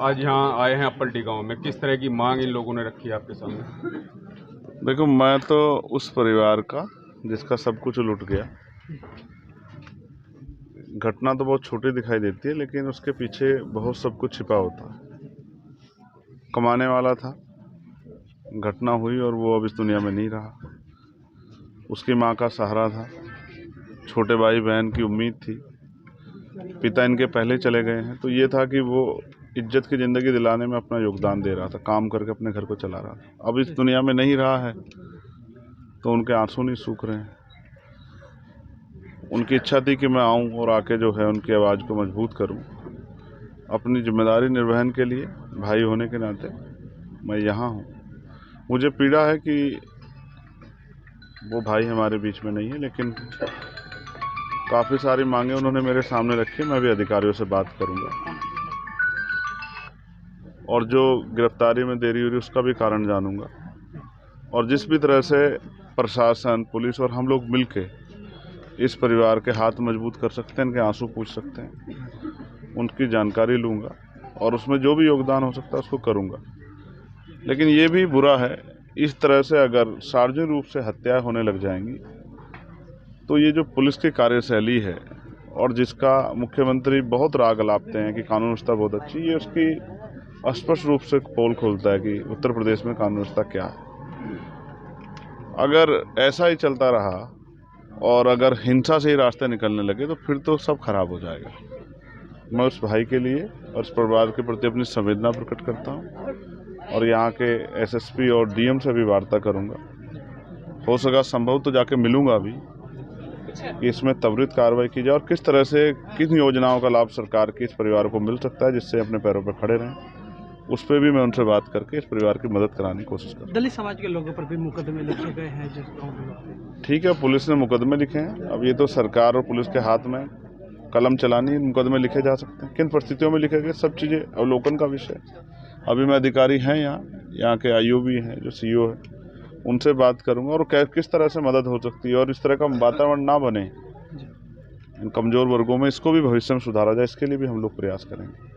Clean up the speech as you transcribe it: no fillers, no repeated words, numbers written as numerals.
आज यहाँ आए हैं अपल्टी गांव में, किस तरह की मांग इन लोगों ने रखी है आपके सामने? देखो, मैं तो उस परिवार का जिसका सब कुछ लुट गया। घटना तो बहुत छोटी दिखाई देती है, लेकिन उसके पीछे बहुत सब कुछ छिपा होता है। कमाने वाला था, घटना हुई और वो अब इस दुनिया में नहीं रहा। उसकी माँ का सहारा था, छोटे भाई बहन की उम्मीद थी। पिता इनके पहले चले गए हैं, तो ये था कि वो इज्जत की ज़िंदगी दिलाने में अपना योगदान दे रहा था, काम करके अपने घर को चला रहा था। अब इस दुनिया में नहीं रहा है तो उनके आंसू नहीं सूख रहे हैं। उनकी इच्छा थी कि मैं आऊं और आके जो है उनकी आवाज़ को मजबूत करूं। अपनी जिम्मेदारी निर्वहन के लिए भाई होने के नाते मैं यहाँ हूँ। मुझे पीड़ा है कि वो भाई हमारे बीच में नहीं है, लेकिन काफ़ी सारी मांगे उन्होंने मेरे सामने रखी। मैं भी अधिकारियों से बात करूँगा और जो गिरफ्तारी में देरी हो रही उसका भी कारण जानूंगा। और जिस भी तरह से प्रशासन, पुलिस और हम लोग मिलके इस परिवार के हाथ मजबूत कर सकते हैं, इनके आंसू पूछ सकते हैं, उनकी जानकारी लूँगा और उसमें जो भी योगदान हो सकता है उसको करूँगा। लेकिन ये भी बुरा है, इस तरह से अगर सार्वजनिक रूप से हत्याएं होने लग जाएंगी तो ये जो पुलिस की कार्यशैली है और जिसका मुख्यमंत्री बहुत राग अलापते हैं कि कानून व्यवस्था बहुत अच्छी, ये उसकी स्पष्ट रूप से पोल खोलता है कि उत्तर प्रदेश में कानून व्यवस्था क्या है। अगर ऐसा ही चलता रहा और अगर हिंसा से ही रास्ते निकलने लगे तो फिर तो सब खराब हो जाएगा। मैं उस भाई के लिए और उस परिवार के प्रति अपनी संवेदना प्रकट करता हूं और यहाँ के एसएसपी और डीएम से भी वार्ता करूंगा। हो सका संभव तो जाके मिलूंगा भी कि इसमें त्वरित कार्रवाई की जाए और किस तरह से किन योजनाओं का लाभ सरकार के इस परिवार को मिल सकता है जिससे अपने पैरों पर खड़े रहें। उस पर भी मैं उनसे बात करके इस परिवार की मदद कराने की कोशिश करूँ। दलित समाज के लोगों पर भी मुकदमे लिखे गए हैं जिस गाँव के लोग। ठीक है, पुलिस ने मुकदमे लिखे हैं। अब ये तो सरकार और पुलिस के हाथ में कलम चलानी, मुकदमे लिखे जा सकते हैं। किन परिस्थितियों में लिखे गए सब चीज़ें अवलोकन का विषय। अभी मैं अधिकारी हैं यहाँ के आईओबी हैं, जो सीईओ है, उनसे बात करूंगा और किस तरह से मदद हो सकती है और इस तरह का वातावरण ना बने इन कमज़ोर वर्गों में, इसको भी भविष्य में सुधारा जाए, इसके लिए भी हम लोग प्रयास करेंगे।